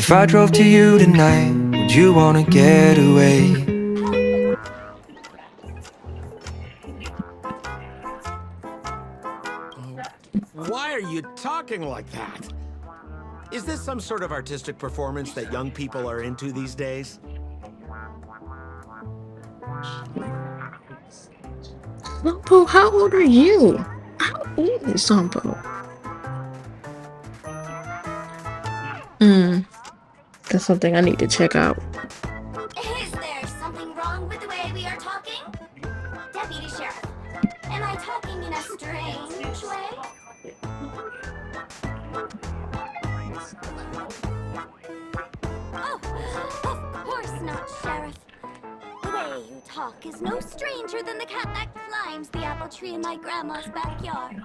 If I drove to you tonight, would you wanna get away? Why are you talking like that? Is this some sort of artistic performance that young people are into these days? Sampo, how old are you? How old is Sampo? That's something I need to check out. Is there something wrong with the way we are talking? Deputy Sheriff, am I talking in a strange way? Oh, of course not, Sheriff. The way you talk is no stranger than the cat that climbs the apple tree in my grandma's backyard.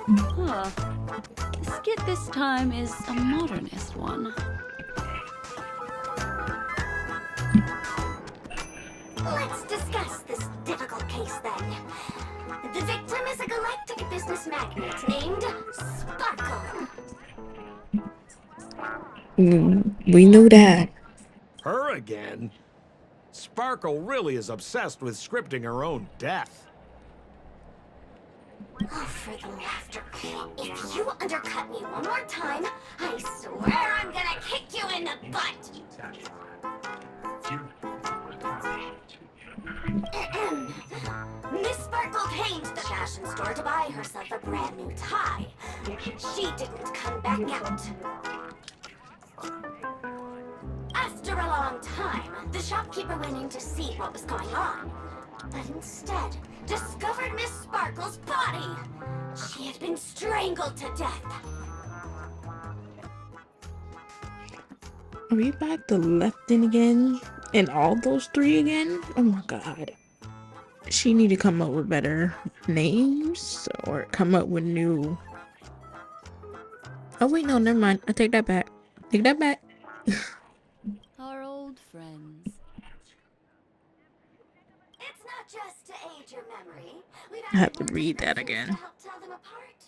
Huh. The skit this time is a modernist one. Let's discuss this difficult case then. The victim is a galactic business magnate named Sparkle. We knew that. Her again? Sparkle really is obsessed with scripting her own death. Oh, for the laughter. If you undercut me one more time, I swear I'm gonna kick you in the butt. Miss Sparkle came to the fashion store to buy herself a brand new tie. She didn't come back out. After a long time, the shopkeeper went in to see what was going on, but instead discovered Miss Sparkle's body. She had been strangled to death. Are we back to Lefton again? And all those three again? Oh my god. She need to come up with better names or come up with new. Oh wait, no, never mind. I take that back. Take that back. Our old friends. It's not just to aid your memory. I have to read that again. To help tell them apart.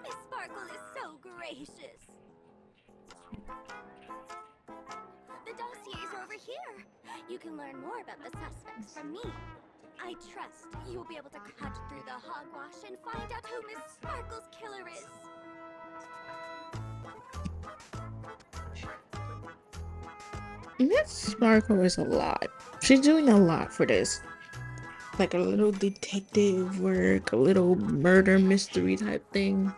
Miss Sparkle is so gracious. The dossiers are over here. You can learn more about the suspects from me. I trust you will be able to cut through the hogwash and find out who Miss Sparkle's killer is. Miss Sparkle is a lot. She's doing a lot for this. Like a little detective work, a little murder mystery type thing.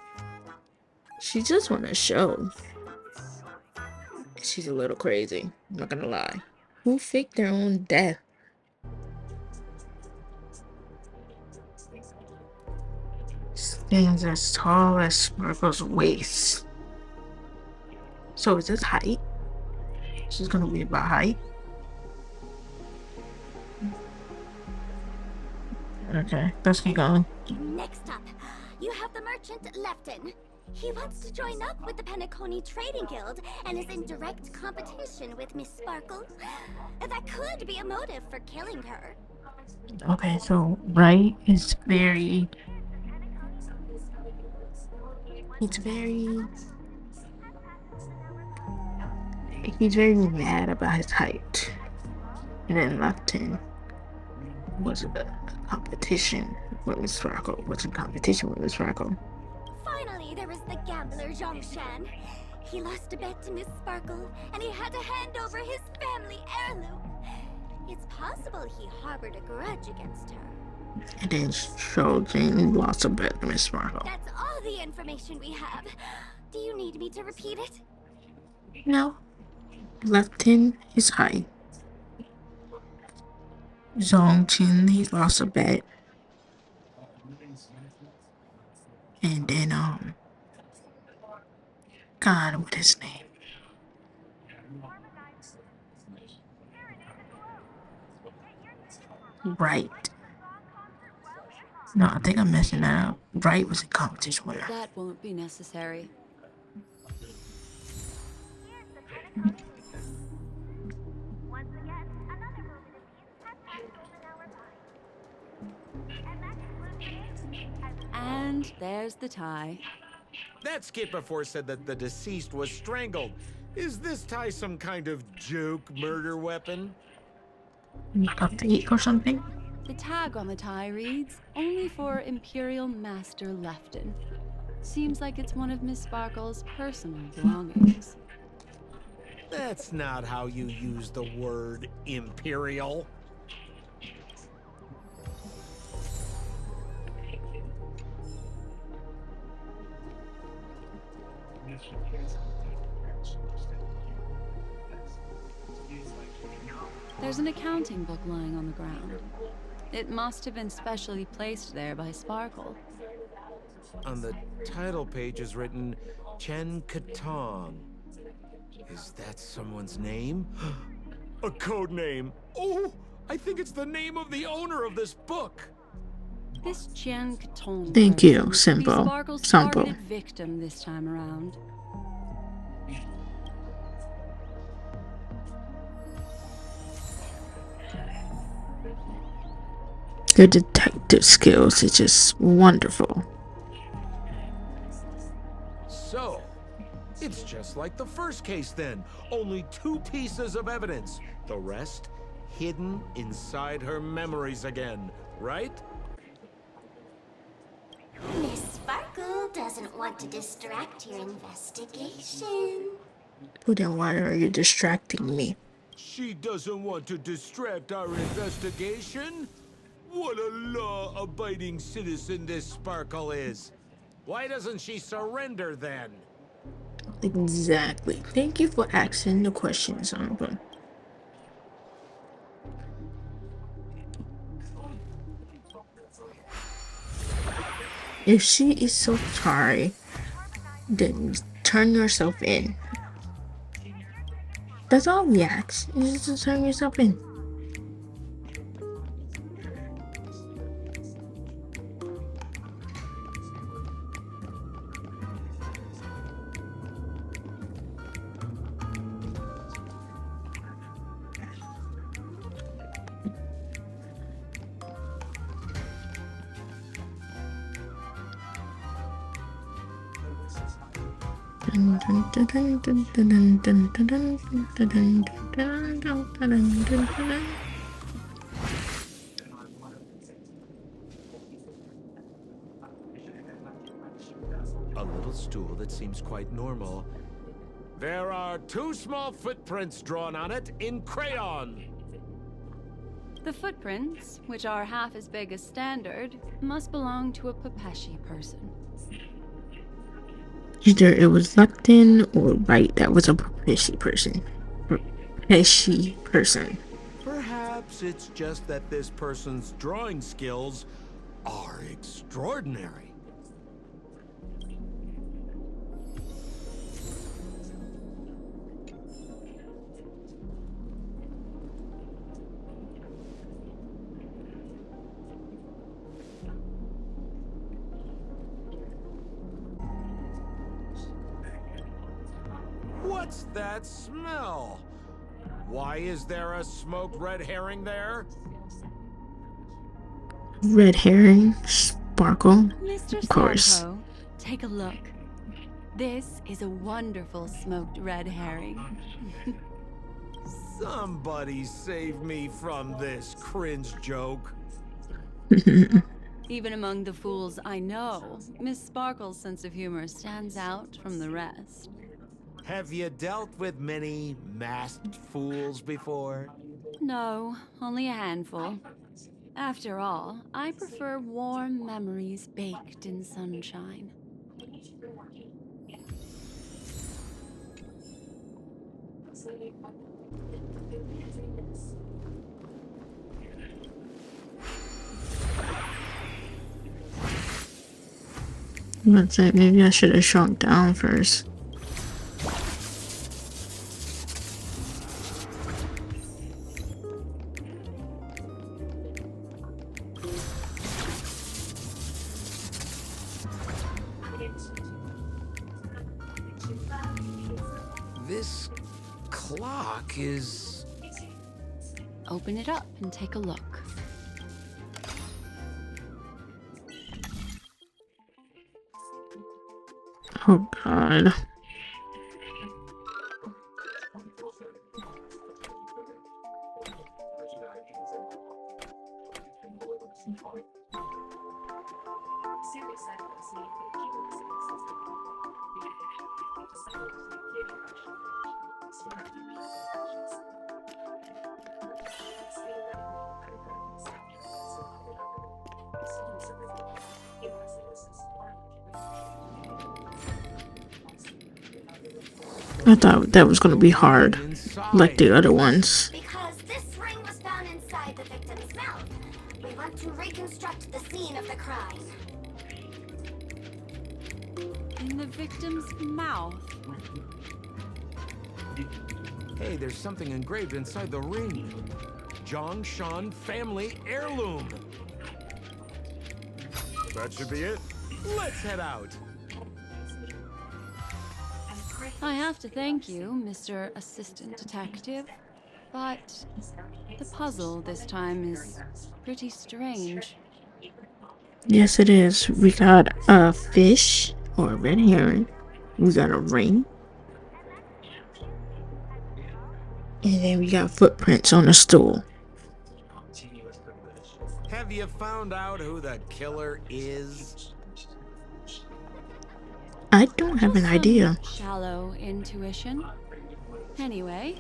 She just want to show. She's a little crazy. I'm not gonna lie. Who faked their own death? Stands as tall as Sparkle's waist. So is this height? This is gonna be about height. Okay, let's keep going. Next up, you have the merchant Lefton. He wants to join up with the Penacony Trading Guild and is in direct competition with Miss Sparkle. That could be a motive for killing her. Okay, so Wright is very... He's very mad about his height. And then Lefton was a competition with Miss Sparkle. Was in competition with Miss Sparkle. Finally, there was the gambler Zhongshan. He lost a bet to Miss Sparkle, and he had to hand over his family heirloom. It's possible he harbored a grudge against her. And then Shojin lost a bet to Miss Sparkle. That's all the information we have. Do you need me to repeat it? No. Lefton is height. Zongchin, he lost a bet. And then, God, what his name? Right. No, I think I'm messing that up. Right was in competition with her. That won't be necessary. And there's the tie. That skit before said that the deceased was strangled. Is this tie some kind of joke murder weapon? Got to eat or something? The tag on the tie reads, "Only for Imperial Master Lefton." Seems like it's one of Miss Sparkle's personal belongings. That's not how you use the word imperial. There's an accounting book lying on the ground. It must have been specially placed there by Sparkle. On the title page is written Chen Katong. Is that someone's name? A code name. Oh, I think it's the name of the owner of this book. This Jian Katong Thank you, person Simple. could be Sparkle's Simple. targeted victim this time around. Your detective skills is just wonderful. So, it's just like the first case then. Only 2 pieces of evidence. The rest hidden inside her memories again, right? Miss Sparkle doesn't want to distract your investigation. Well, then why are you distracting me? She doesn't want to distract our investigation? What a law-abiding citizen this Sparkle is. Why doesn't she surrender then? Exactly. Thank you for asking the questions, Uncle. If she is so sorry, then turn yourself in. That's all we ask. You just turn yourself in. A little stool that seems quite normal. There are 2 small footprints drawn on it in crayon. The footprints, which are half as big as standard, must belong to a Papeshi person. Either it was Lupton or Wright that was a Papeshi person. Papeshi person. Perhaps it's just that this person's drawing skills are extraordinary. What's that smell? Why is there a smoked red herring there? Red herring, Sparkle. Mr. Of course. Sampo, take a look. This is a wonderful smoked red herring. Somebody save me from this cringe joke. Even among the fools I know, Miss Sparkle's sense of humor stands out from the rest. Have you dealt with many masked fools before? No, only a handful. After all, I prefer warm memories baked in sunshine. That's it. Maybe I should have shrunk down first. This clock is... Open it up and take a look. Oh God. I thought that was gonna be hard, like the other ones. Because this ring was found inside the victim's mouth. We want to reconstruct the scene of the crime. In the victim's mouth. Hey, there's something engraved inside the ring. Zhongshan family heirloom. That should be it. Let's head out. I have to thank you, Mr. Assistant Detective. But the puzzle this time is pretty strange. Yes, it is. We got a fish or a red herring. We got a ring. And then we got footprints on the stool. Have you found out who the killer is? I don't have an Just idea. some shallow intuition. Anyway,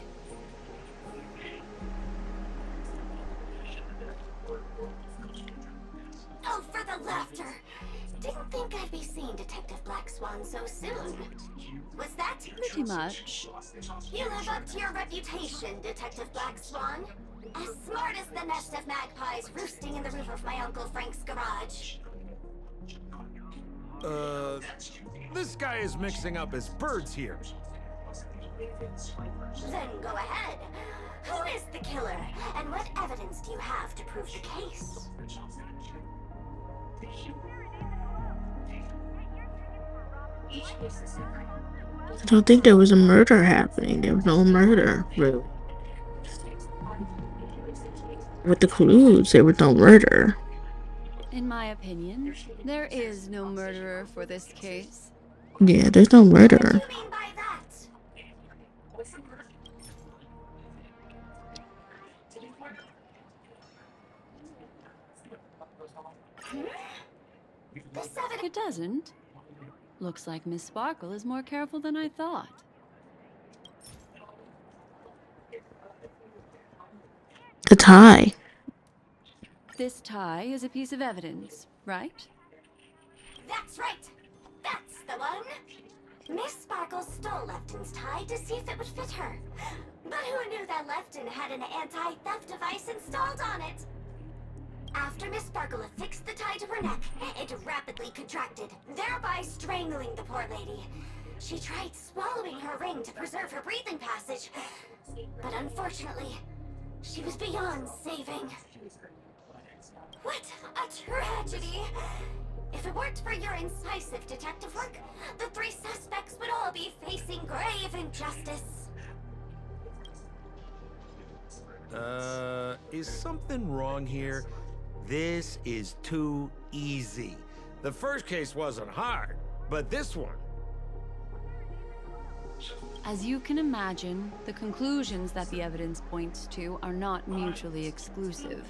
Oh, for the laughter! Didn't think I'd be seeing Detective Black Swan so soon. Was that? pretty much. You live up to your reputation, Detective Black Swan. As smart as the nest of magpies roosting in the roof of my Uncle Frank's garage. This guy is mixing up his birds here. Then go ahead. Who is the killer, and what evidence do you have to prove the case? I don't think there was a murder happening. There was no murder, really. With the clues, there was no murder. In my opinion, there is no murderer for this case. Yeah, there's no What do murder. you mean by that? This evidence. It doesn't. Looks like Miss Sparkle is more careful than I thought. The tie. This tie is a piece of evidence, right? That's right. That's the one. Miss Sparkle stole Lefton's tie to see if it would fit her. But who knew that Lefton had an anti-theft device installed on it? After Miss Sparkle affixed the tie to her neck, it rapidly contracted, thereby strangling the poor lady. She tried swallowing her ring to preserve her breathing passage, but unfortunately, she was beyond saving. What a tragedy! If it weren't for your incisive detective work, the three suspects would all be facing grave injustice. Is something wrong here? This is too easy. The first case wasn't hard, but this one. As you can imagine, the conclusions that the evidence points to are not mutually exclusive.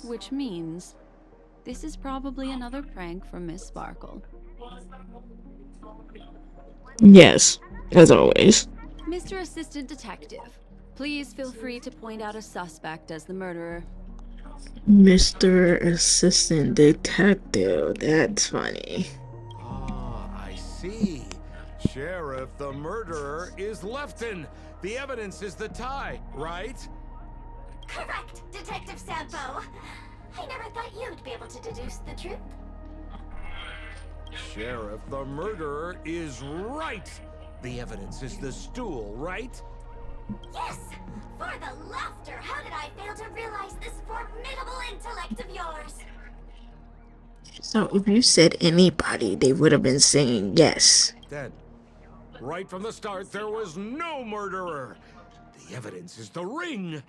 Which means, this is probably another prank from Miss Sparkle. Yes, as always. Mr. Assistant Detective, please feel free to point out a suspect as the murderer. Mr. Assistant Detective. That's funny. Ah, I see. Sheriff, the murderer is Lefton. The evidence is the tie, right? Correct, Detective Sampo. I never thought you'd be able to deduce the truth. Sheriff, the murderer is right. The evidence is the stool, right? Yes! For the laughter, how did I fail to realize this formidable intellect of yours? So if you said anybody, they would have been saying yes. Then, right from the start, there was no murderer. The evidence is the ring.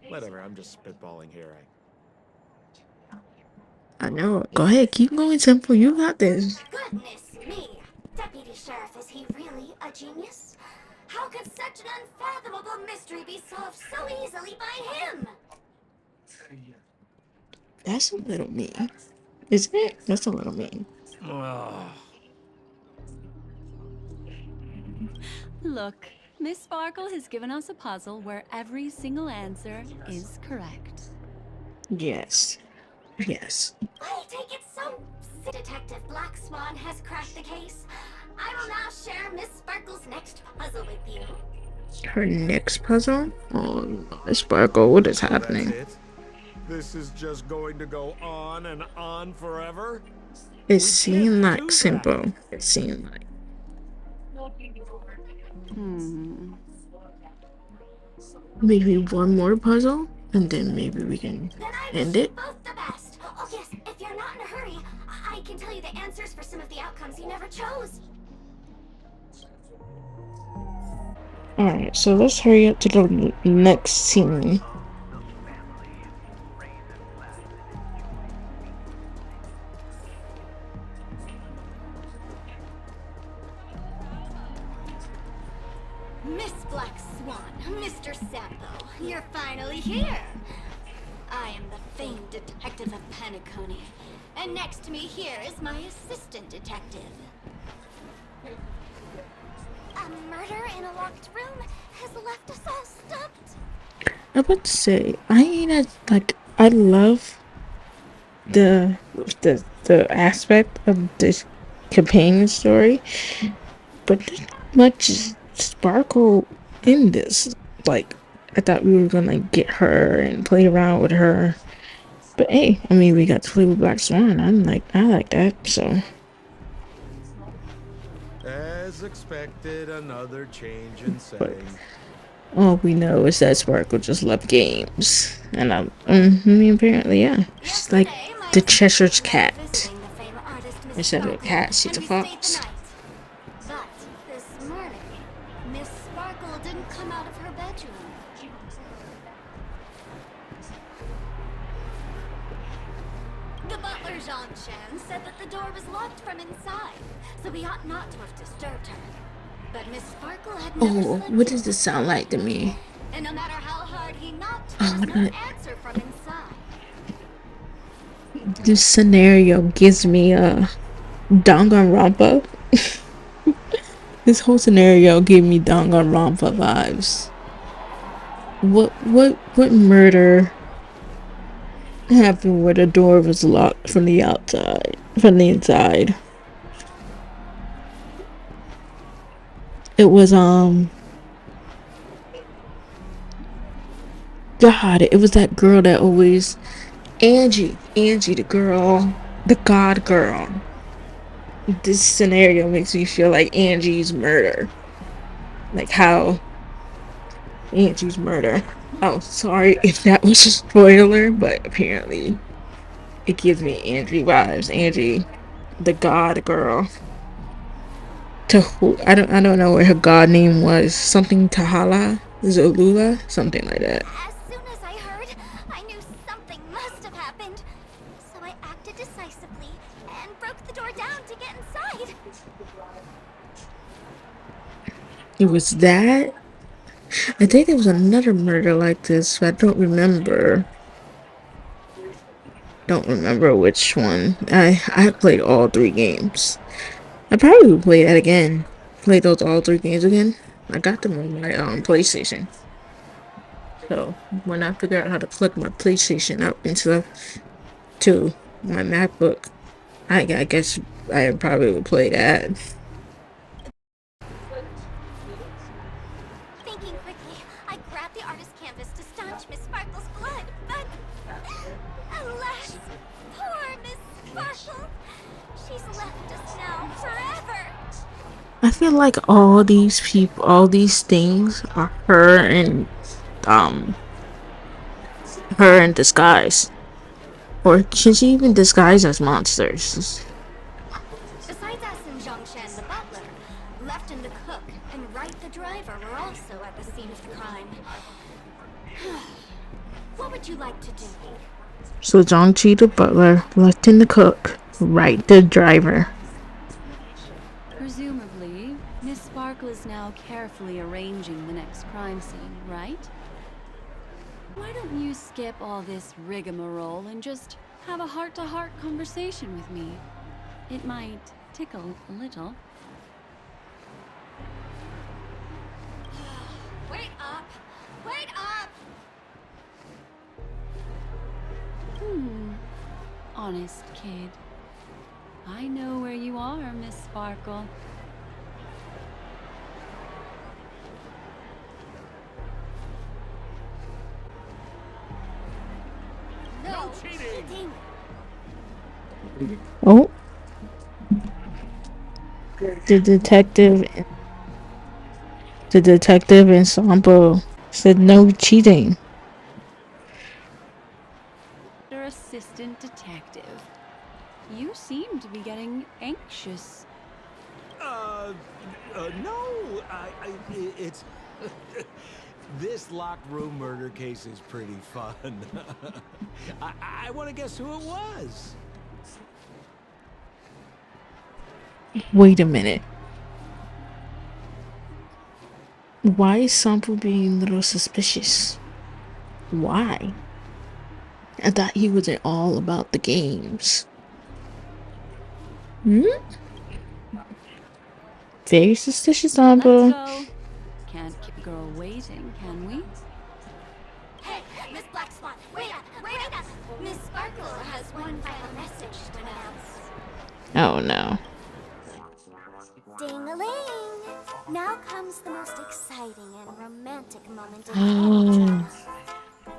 Whatever, I'm just spitballing here. I know. Go ahead, keep going, Simple. You got this. Goodness me! deputy sheriff, is he really a genius? How could such an unfathomable mystery be solved so easily by him? That's a little mean. Isn't it? That's a little mean. Ugh. Look, Miss Sparkle has given us a puzzle where every single answer is correct. Yes. Yes. I take it some Detective Black Swan has cracked the case. I will now share Miss Sparkle's next puzzle with you. Her next puzzle? Oh, no, Sparkle, what is So happening? that's it? This is just going to go on and on forever? It We seemed can't like do that. simple. It seemed like. Maybe one more puzzle, and then maybe we can Then I end wish you it. both the best. Oh yes, if you're not in a hurry, I can tell you the answers for some of the outcomes you never chose. Alright, so let's hurry up to the next scene. Miss Black Swan, Mr. Sampo, you're finally here. I am the famed detective of Penacony, and next to me here is my assistant detective. A murder in a locked room has left us all stumped. I was about to say, I ain't as like I love the aspect of this companion story, but there's not much sparkle in this. Like, I thought we were gonna get her and play around with her, but hey, I mean, we got to play with Black Swan. I like that. So As expected, another change in But- setting. all we know is that Sparkle just loved games, and I mean, apparently, yeah, she's like Yesterday, my the assistant Cheshire's was cat. visiting the famed artist Miss Instead of a Sparkle, cat, she's a and we stayed fox. the night. But this morning, Miss Sparkle didn't come out of her bedroom. The butler, Jean-Chen, said that the door was locked from inside, so we ought not to have disturbed her. But Miss Sparkle had never Oh, slept what does this sound like to me? and no matter how hard he knocked, Oh, there was what no the- answer from inside. This scenario gives me Danganronpa. This whole scenario gave me Danganronpa vibes. What murder happened where the door was locked from the outside, from the inside? It was God, it was that girl that always Angie, the girl, the God girl. This scenario makes me feel like Angie's murder. Like how Angie's murder. Oh, sorry if that was a spoiler, but apparently it gives me Angie vibes. Angie, the God girl. To who I don't know what her God name was. Something Tahala? Zolula? Something like that. As soon as I heard, I knew something must have happened. So I acted decisively and broke the door down to get inside. It was that. I think there was another murder like this, but I don't remember. Don't remember which one. I played all 3 games. I probably would play that again. Play those all 3 games again. I got them on my PlayStation. So when I figure out how to plug my PlayStation up into to my MacBook, I guess I probably would play that. Thinking quickly, I grabbed the artist's canvas to staunch Miss Sparkle's blood, but alas, poor Miss Sparkle. She's left us now forever. I feel like all these people, all these things are her in disguise. Or can she even disguise as monsters? Besides us and Zhongshan, the butler, Lefton the cook, and Wright the driver were also at the scene of the crime. What would you like to do? So Zhongqi the butler, Lefton the cook, Wright the driver. Presumably, Sparkle is now carefully arranging the next crime scene, right? Why don't you skip all this rigmarole and just have a heart-to-heart conversation with me? It might tickle a little. Wait up! Wait up! Honest kid. I know where you are, Miss Sparkle. No cheating! Oh. The detective and Sampo said no cheating. Your assistant detective. You seem to be getting anxious. No, it's... This locked room murder case is pretty fun. I want to guess who it was. Wait a minute. Why is Sampo being a little suspicious? Why? I thought he wasn't all about the games. Very suspicious, Let's Sampo. go. Can't keep a girl waiting, can we? Hey, Miss Black Swan, wait up! Wait up! Miss Sparkle has one final message to announce. Oh no. Ding-a-ling! Now comes the most exciting and romantic moment of the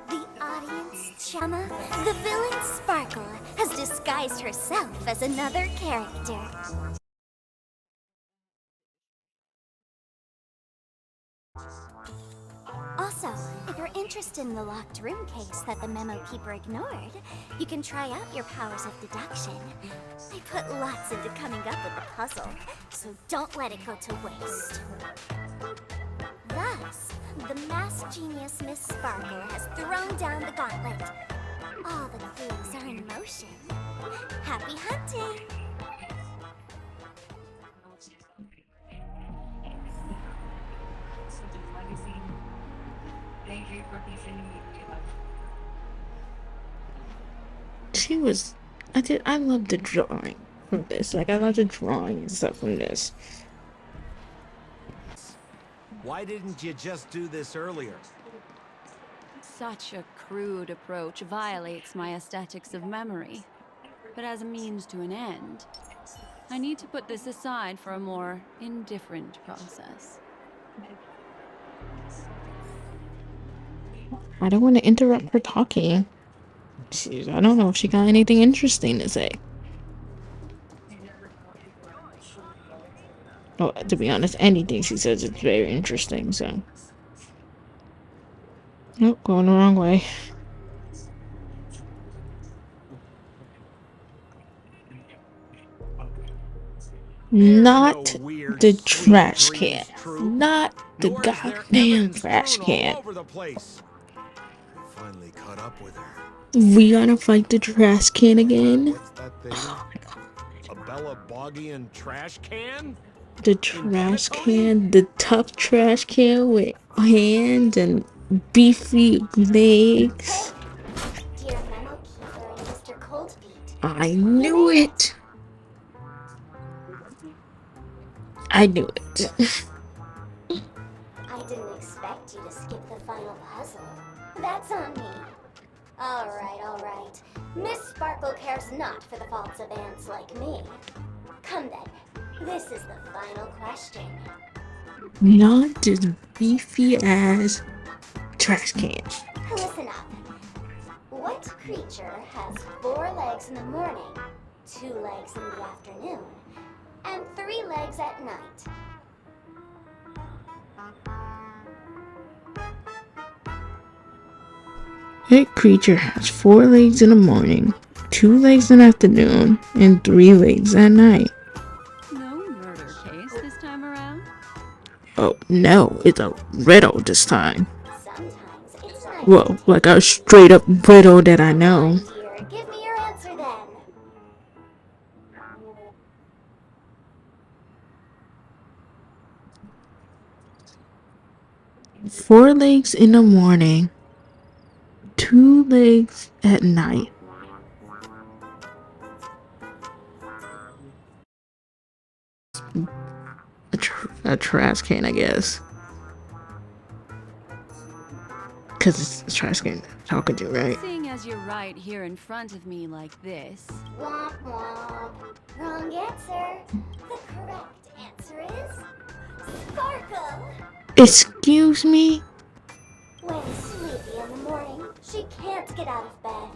The audience chama, the villain Sparkle, has disguised herself as another character. Also, if you're interested in the locked room case that the memo keeper ignored, you can try out your powers of deduction. I put lots into coming up with the puzzle, so don't let it go to waste. Thus, the masked genius Miss Sparkle has thrown down the gauntlet. All the clues are in motion. Happy hunting! I love the drawing from this. Like, I love the drawing and stuff from this. Why didn't you just do this earlier? Such a crude approach violates my aesthetics of memory. But as a means to an end, I need to put this aside for a more indifferent process. I don't want to interrupt her talking. I don't know if she got anything interesting to say. Oh, to be honest, anything she says is very interesting, so. Nope, going the wrong way. Not the trash can. Not the goddamn trash can. Finally caught up with her. We gotta fight the trash can again. What's that thing? A Bella Boggian trash can? The trash can, the tough trash can with hands and beefy legs. Dear Memo Keeper and Mr. Coldfeet, I knew it. I knew it. I didn't expect you to skip the final puzzle. That's on me. All right. Miss Sparkle cares not for the faults of ants like me. Come then, this is the final question. Not this beefy ass trash can. Listen up. What creature has 4 legs in the morning, 2 legs in the afternoon, and 3 legs at night? That creature has 4 legs in the morning, 2 legs in the afternoon, and 3 legs at night. No murder case this time around? Oh no, it's a riddle this time. Sometimes it's nice. Well, like a straight up riddle that I know. Dear, give me your answer then. 4 legs in the morning, 2 legs at night. A trash can, I guess. Because it's a trash can talking to you, right? Seeing as you're right here in front of me like this. Womp womp. Wrong answer. The correct answer is Sparkle. Excuse me? When sleepy in the morning, she can't get out of bed.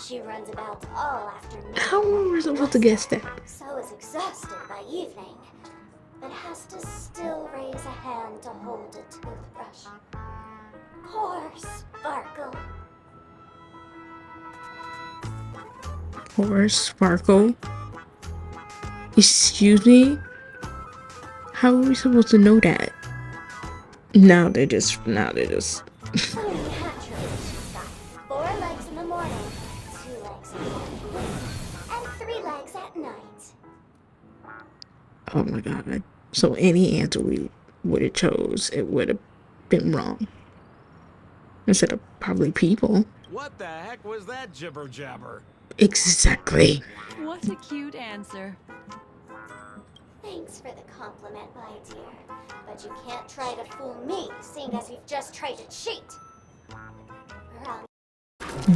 She runs about all afternoon. How were we supposed to guess that? So is exhausted by evening, but has to still raise a hand to hold a toothbrush. Poor Sparkle. Poor Sparkle. Excuse me? How are we supposed to know that? Now they're just. So naturally, she's got 4 legs in the morning, 2 legs in the morning, and 3 legs at night. Oh my god. So any answer we would have chose, it would have been wrong. Instead of probably people. What the heck was that jibber jabber? Exactly. What a cute answer. Thanks for the compliment, my dear. But you can't try to fool me, seeing as you've just tried to cheat. Wrong.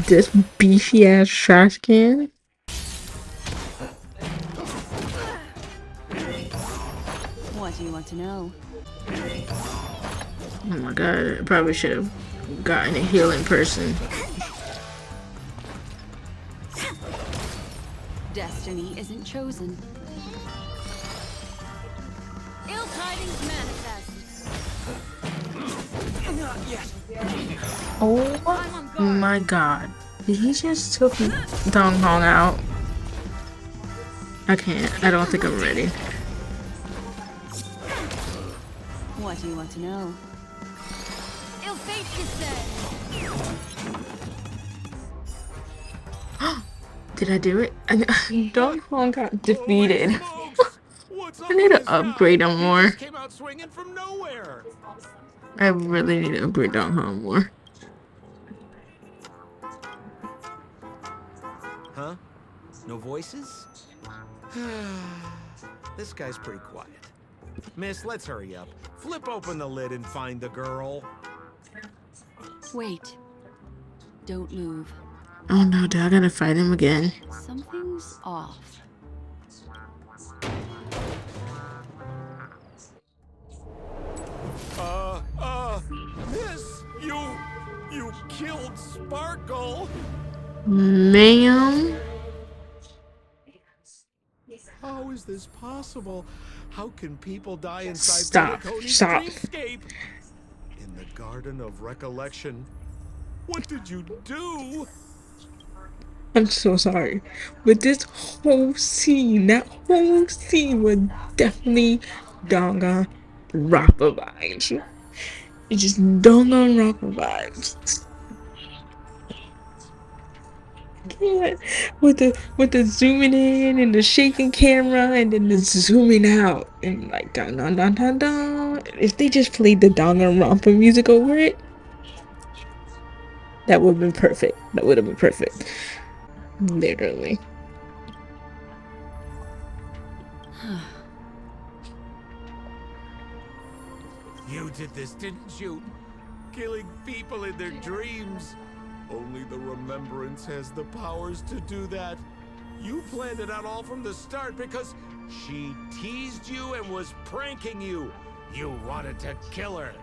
This beefy ass trash can? What do you want to know? Oh my god, I probably should have gotten a healing person. Destiny isn't chosen. Ill tidings manifest. Not yet. Oh my god. Did he just took Dong Hong out? I can't. I don't think I'm ready. What do you want to know? Ill fate is said. Did I do it? Dong Hong got defeated. What's up I need with to this upgrade guy? him He more. just came out swinging from nowhere. I really need to upgrade Dong Hong more. Huh? No voices? This guy's pretty quiet. Miss, let's hurry up. Flip open the lid and find the girl. Wait. Don't move. Oh no, do I gotta fight him again? Something's off. Miss, you killed Sparkle. Ma'am? How is this possible? How can people die inside Stop. Penacony's Stop. dreamscape? In the Garden of Recollection. What did you do? I'm so sorry. But this whole scene, that whole scene was definitely Donga Rappa vibes. It's just Donga Rappa vibes. Yeah. With the zooming in and the shaking camera and then the zooming out and like dun dun dun dun dun. If they just played the Donga Rappa music over it, that would have been perfect. That would have been perfect. Literally. You did this, didn't you? Killing people in their dreams. Only the Remembrance has the powers to do that. You planned it out all from the start because she teased you and was pranking you. You wanted to kill her.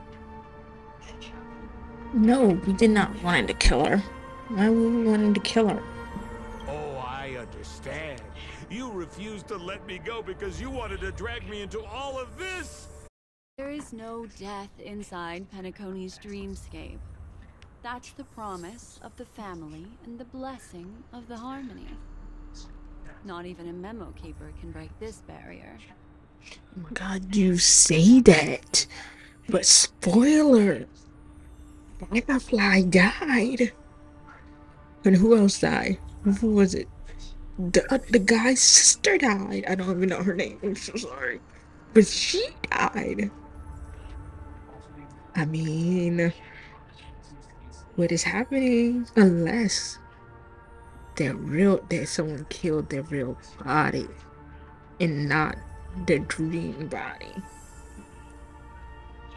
No, we did not want to kill her. Why would we want to kill her? Oh, I understand. You refused to let me go because you wanted to drag me into all of this. There is no death inside Penacony's dreamscape. That's the promise of the family and the blessing of the harmony. Not even a memo keeper can break this barrier. Oh my god, you say that. But spoiler. Firefly died. And who else died? Who was it? The guy's sister died. I don't even know her name. I'm so sorry. But she died. I mean, what is happening? Unless that someone killed their real body and not the dream body.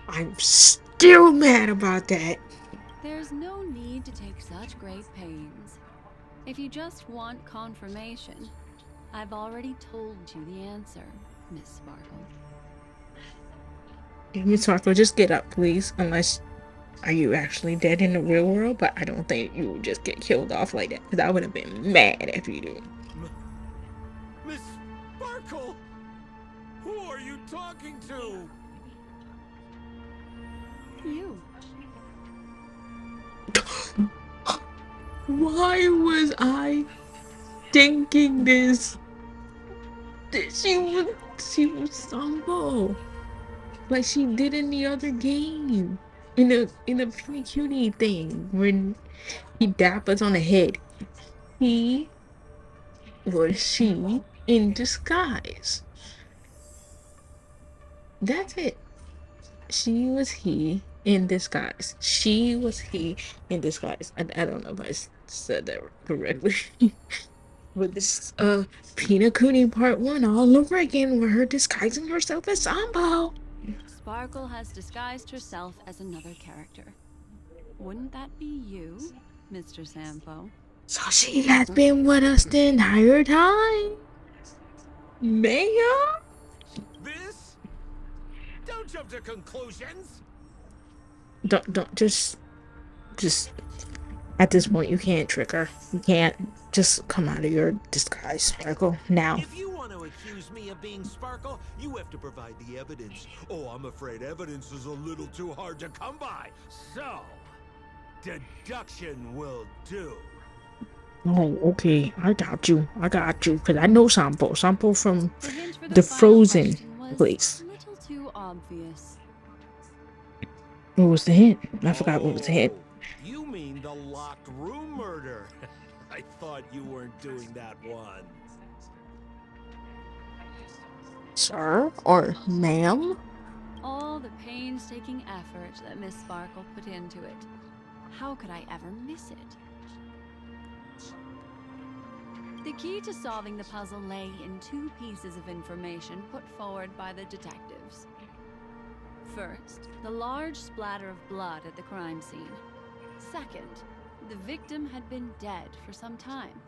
I'm still mad about that. There's no need to take such great pains. If you just want confirmation, I've already told you the answer, Miss Sparkle. Miss Sparkle, just get up, please. Unless are you actually dead in the real world? But I don't think you would just get killed off like that. Because I would have been mad if you do. Miss Sparkle! Who are you talking to? You. Why was I thinking this? She was Sambo. Like she did in the other game. In a pretty cutie thing when he dapped us on the head. He was she in disguise. That's it. She was he in disguise. She was he in disguise. I don't know if I said that correctly. But this Pina Cooney part 1 all over again where her disguising herself as Sambo. Sparkle has disguised herself as another character. Wouldn't that be you, Mr. Sampo? So she has been with us the entire time. Maya? This? Don't jump to conclusions! Don't just at this point you can't trick her. You can't just come out of your disguise, Sparkle, now. If you want to accuse me of being Sparkle, you have to provide the evidence. Oh, I'm afraid evidence is a little too hard to come by. So, deduction will do. Oh, okay. I got you. Because I know Sampo. Sampo from The hint for the the final Frozen question was place. a little too obvious. What was the hint? I forgot what was the hint. Oh, you mean the locked room murder? I thought you weren't doing that one. Sir or ma'am? All the painstaking effort that Miss Sparkle put into it. How could I ever miss it? The key to solving the puzzle lay in 2 pieces of information put forward by the detectives. First, the large splatter of blood at the crime scene. Second, the victim had been dead for some time.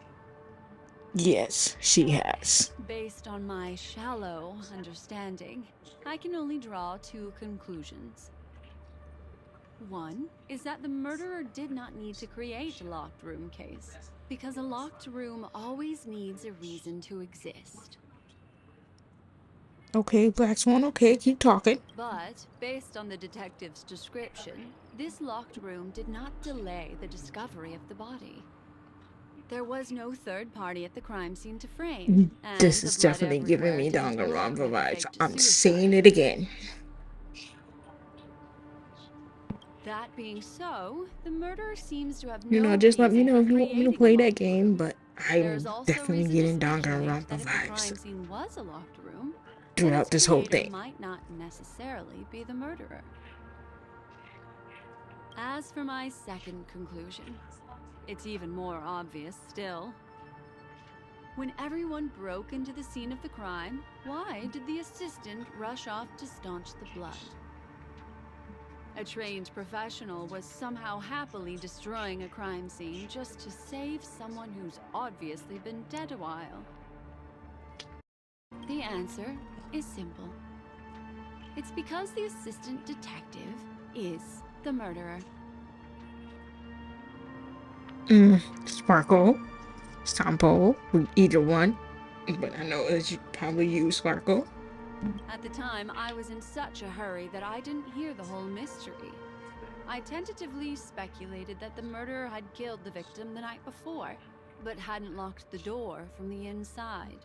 Yes, she has. Based on my shallow understanding, I can only draw 2 conclusions. One is that the murderer did not need to create a locked room case, because a locked room always needs a reason to exist. Okay, Black Swan, okay, keep talking. But, based on the detective's description, this locked room did not delay the discovery of the body. There was no third party at the crime scene to frame. And This the is blood definitely giving everywhere me didn't Danganronpa look like a vibes. faked I'm suicide. saying it again. That being so, the murderer seems to have You no know, just let me reason know for if you want me to creating a play that locked game, room. but There's I'm also definitely reason to getting speculate Danganronpa that if the crime vibes scene was a locked room, then throughout its this whole creator thing. might not necessarily be the murderer. As for my second conclusion, it's even more obvious still. When everyone broke into the scene of the crime, why did the assistant rush off to staunch the blood? A trained professional was somehow happily destroying a crime scene just to save someone who's obviously been dead a while. The answer is simple. It's because the assistant detective is the murderer. Sparkle, Sampo, either one. But I know that you probably use Sparkle. At the time, I was in such a hurry that I didn't hear the whole mystery. I tentatively speculated that the murderer had killed the victim the night before, but hadn't locked the door from the inside.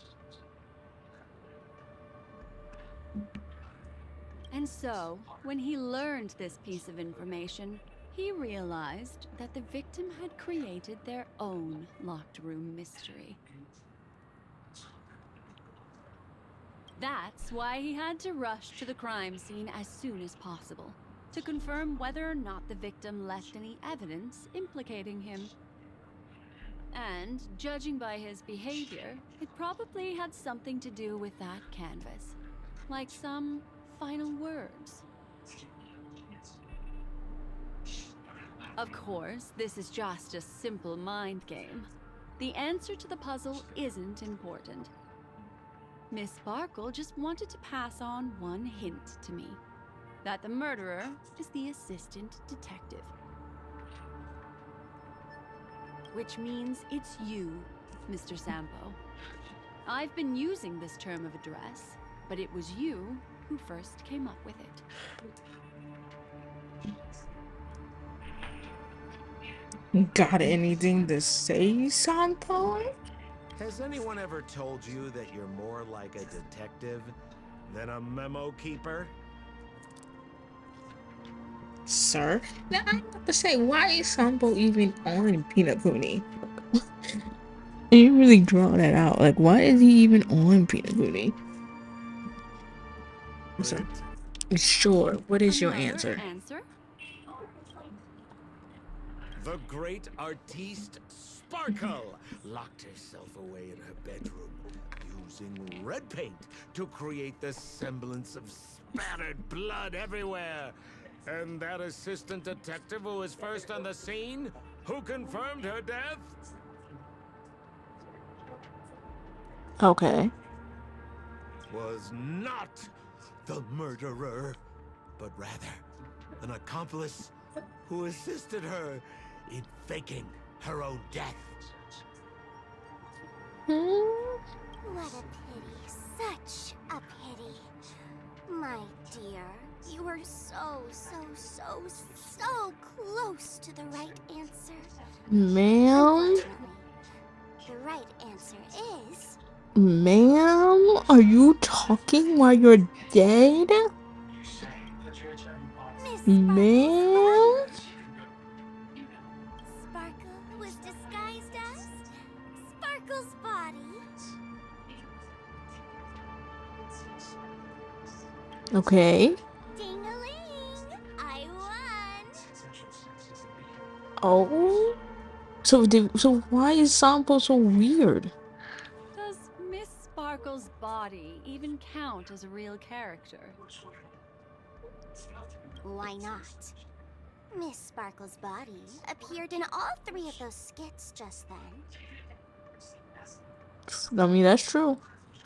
And so, when he learned this piece of information, he realized that the victim had created their own locked room mystery. That's why he had to rush to the crime scene as soon as possible. to confirm whether or not the victim left any evidence implicating him. And, judging by his behavior, it probably had something to do with that canvas. Like some final words. Of course, this is just a simple mind game. The answer to the puzzle isn't important. Miss Sparkle just wanted to pass on one hint to me. That the murderer is the assistant detective. Which means it's you, Mr. Sampo. I've been using this term of address, but it was you who first came up with it. Got anything to say, Sampo? Has anyone ever told you that you're more like a detective than a memo keeper? Sir? Now I have to say, why is Sampo even on Peanut Poonie? You really draw that out. Like, why is he even on Peanut Poonie? So, sure, what is your Another answer? The great artiste Sparkle locked herself away in her bedroom using red paint to create the semblance of spattered blood everywhere. And that assistant detective who was first on the scene, who confirmed her death? Okay. Was not the murderer, but rather an accomplice who assisted her in faking her own death. What a pity. Such a pity. My dear, you were so close to the right answer. Ma'am? Unfortunately, the right answer is... Ma'am? Are you talking while you're dead? Miss Ma'am? Sparkle was disguised as Sparkle's body. Okay. Ding-a-ling! I won! Oh? So why is Sampo so weird? Does Miss Sparkle's body even count as a real character? Why not? Miss Sparkle's body appeared in all 3 of those skits just then. I mean, that's true.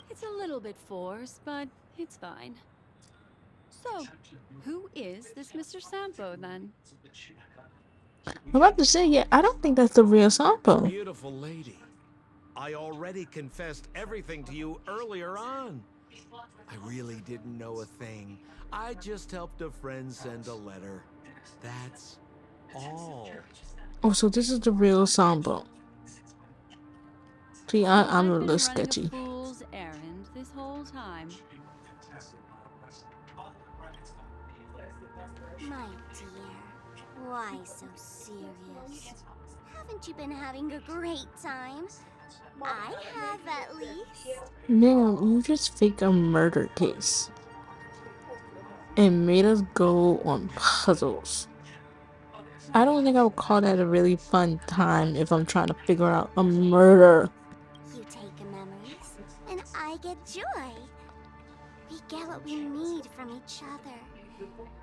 It's a little bit forced, but it's fine. So, who is this Mr. Sampo then? I'm about to say, yeah, I don't think that's the real Sampo. Beautiful lady, I already confessed everything to you earlier on. I really didn't know a thing. I just helped a friend send a letter. That's all. Oh, so this is the real Sampo. See, I'm a I've been little running sketchy. a fool's errand this whole time. My dear, why so serious? Haven't you been having a great time? I have, at least. Ma'am, you just fake a murder case and made us go on puzzles. I don't think I would call that a really fun time if I'm trying to figure out a murder. You take memories, and I get joy. We get what we need from each other.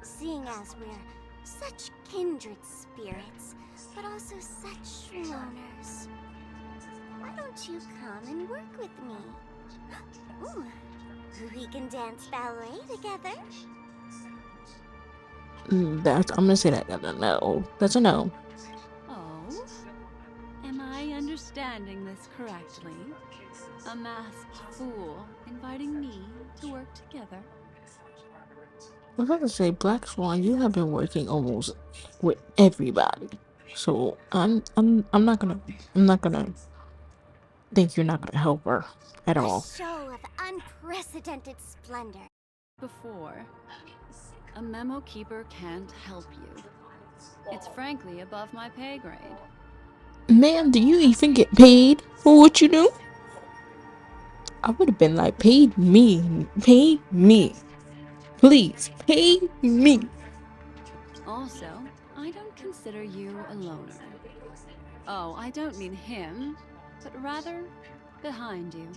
Seeing as we're such kindred spirits, but also such loners. Why don't you come and work with me? Ooh, we can dance ballet together. I'm gonna say that's a no. That's a no. Oh? Am I understanding this correctly? A masked fool inviting me to work together? I was about to say, Black Swan, you have been working almost with everybody, so I'm not gonna think you're not gonna help her at A all. show of unprecedented splendor. Before, a memo keeper can't help you. It's frankly above my pay grade. Ma'am, do you even get paid for what you do? I would have been like, pay me, please, pay me. Also, I don't consider you a loner. Oh, I don't mean him, but rather behind you.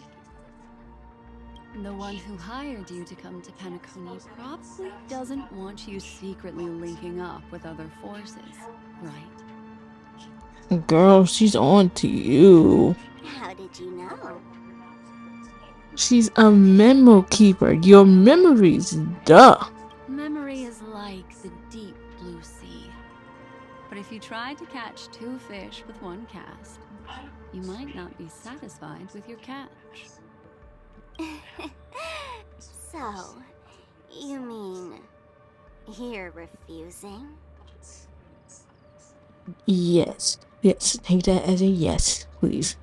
The one who hired you to come to Penacony probably doesn't want you secretly linking up with other forces, right? Girl, she's on to you. How did you know? She's a memo keeper. Your memories, duh. Memory is like the deep blue sea. But if you try to catch two fish with one cast, you might not be satisfied with your catch. So, you mean you're refusing? Yes. Yes. Take that as a yes, please.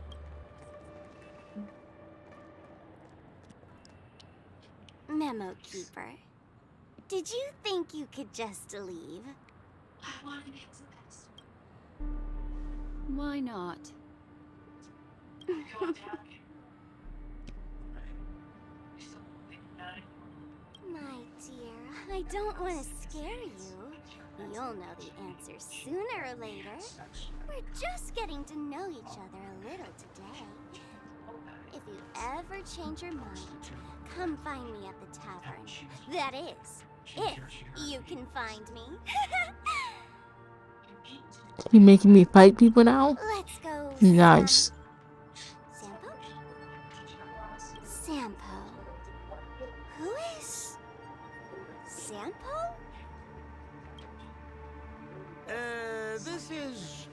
Memo Keeper, did you think you could just leave? Why not? My dear, I don't want to scare you. You'll know the answer sooner or later. We're just getting to know each other a little today. If you ever change your mind, come find me at the tavern. That is, if you can find me. You making me fight people now? Let's go. Nice. Sampo? Sampo. Who is Sampo? This is...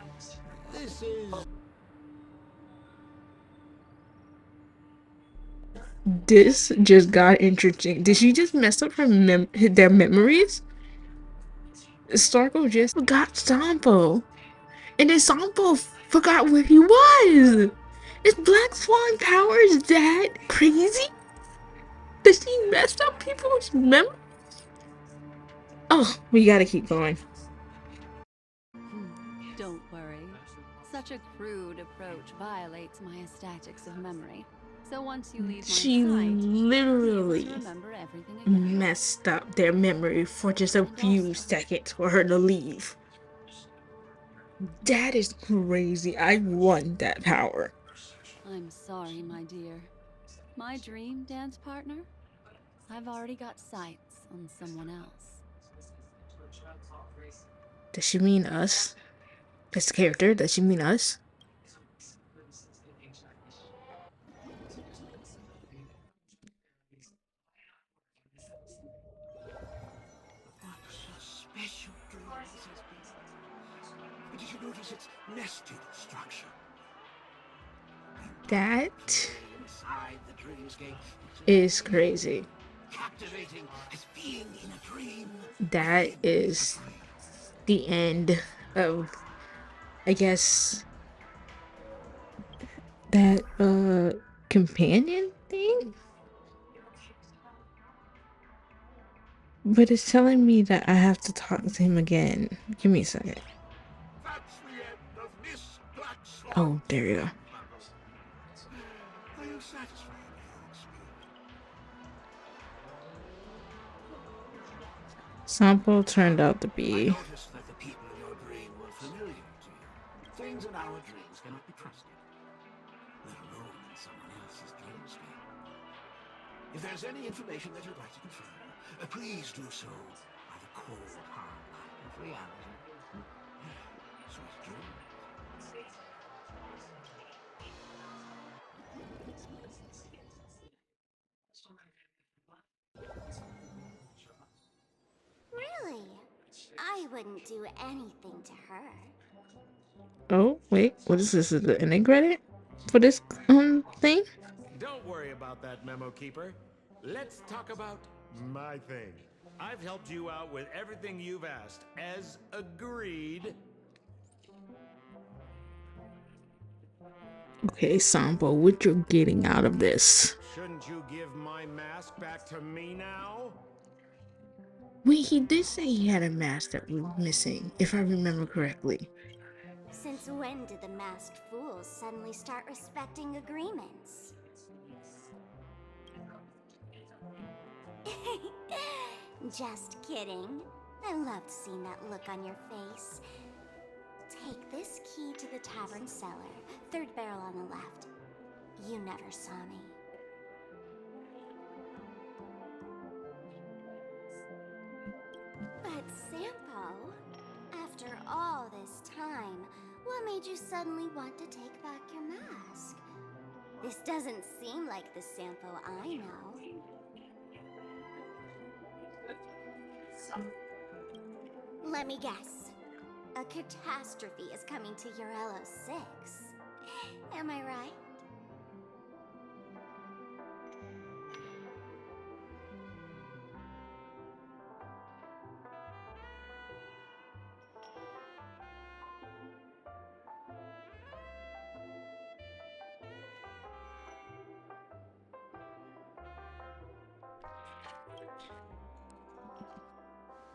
This just got interesting. Did she just mess up her their memories? Starko just forgot Sampo. And then Sampo forgot where he was. Is Black Swan powers that crazy? Does she mess up people's memories? Oh, we gotta keep going. Don't worry. Such a crude approach violates my statics of memory. So once you leave my She sight, you'll literally remember everything again. messed up their memory for just a few seconds for her to leave. That is crazy. I want that power. I'm sorry, my dear. My dream dance partner? I've already got sights on someone else. Does she mean us? This character, does she mean us? Special dream this has been. Did you notice its nested structure? That Inside the dreamscape, is crazy. captivating as being in a dream. That is the end of, I guess, that companion thing. But it's telling me that I have to talk to him again. Give me a second. That's the end of Miss Black Swan. Oh, there you go. Are you satisfied with your experience? Sampo turned out to be. I noticed that the people in your dream were familiar to you. Things in our dreams cannot be trusted, let alone in someone else's dreamscape. If there's any information that you'd like to confirm, please do so by the cold, hard light of reality. Sweet dreams. Really? I wouldn't do anything to her. Oh wait, what is this? Is the ending credit for this thing? Don't worry about that, Memo Keeper. Let's talk about my thing. I've helped you out with everything you've asked, as agreed. Okay, Sampo, what you're getting out of this? Shouldn't you give my mask back to me now? Wait, he did say he had a mask that was missing, if I remember correctly. Since when did the masked fools suddenly start respecting agreements? Just kidding. I loved seeing that look on your face. Take this key to the tavern cellar, third barrel on the left. You never saw me. But Sampo, after all this time, what made you suddenly want to take back your mask? This doesn't seem like the Sampo I know. Let me guess. A catastrophe is coming to Urello 6. Am I right?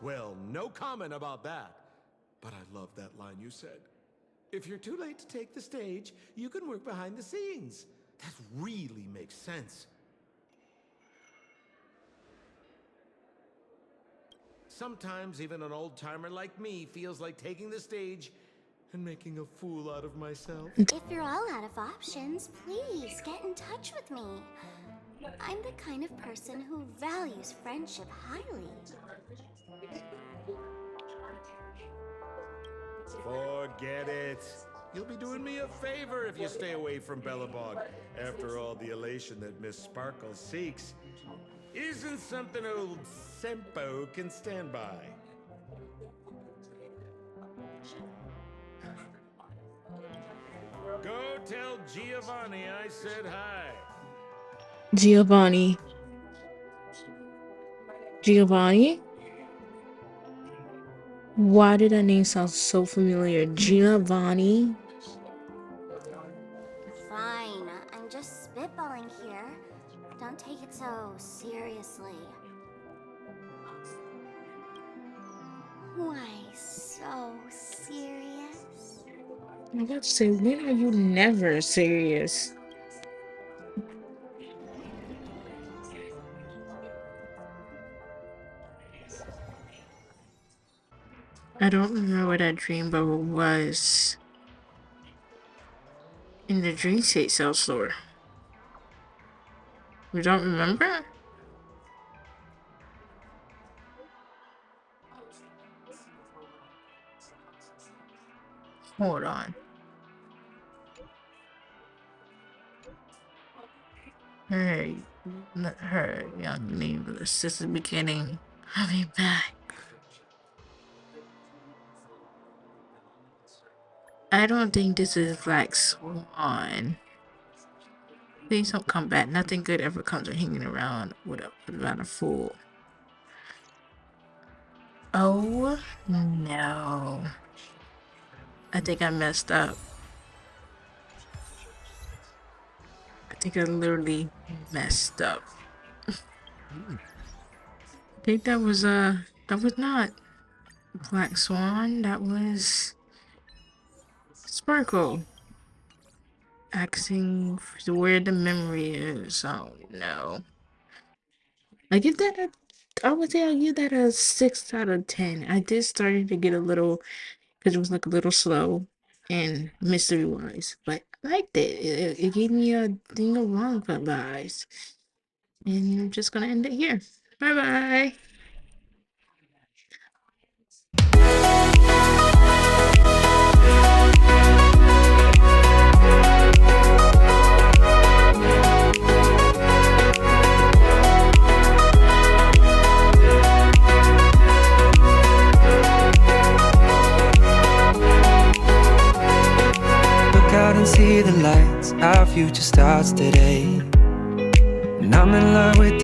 Well, no comment about that. But I love that line you said. If you're too late to take the stage, you can work behind the scenes. That really makes sense. Sometimes even an old-timer like me feels like taking the stage and making a fool out of myself. If you're all out of options, please get in touch with me. I'm the kind of person who values friendship highly. Forget it. You'll be doing me a favor if you stay away from Bellabog. After all, the elation that Miss Sparkle seeks isn't something old Sempo can stand by. Go tell Giovanni I said hi. Giovanni. Giovanni? Why did that name sound so familiar? Giovanni? Fine, I'm just spitballing here. Don't take it so seriously. Why so serious? I'm about to say, when are you never serious? I don't remember what that dream bubble was in the dream state cell store. You don't remember? Hold on. Hey, let her young nameless. This is the beginning. I'll be back. I don't think this is Black Swan. Please don't come back. Nothing good ever comes of hanging around without a fool. Oh no. I think I messed up. I think I literally messed up. I think that was not Black Swan, that was Sparkle. Asking for where the memory is. Oh no. I would say I'll give that a 6 out of 10. I did starting to get a little, because it was like a little slow and mystery wise, but I liked it. It gave me a thing of wrong vibes. And I'm just gonna end it here. Bye bye. Look out and see the lights. Our future starts today. And I'm in love with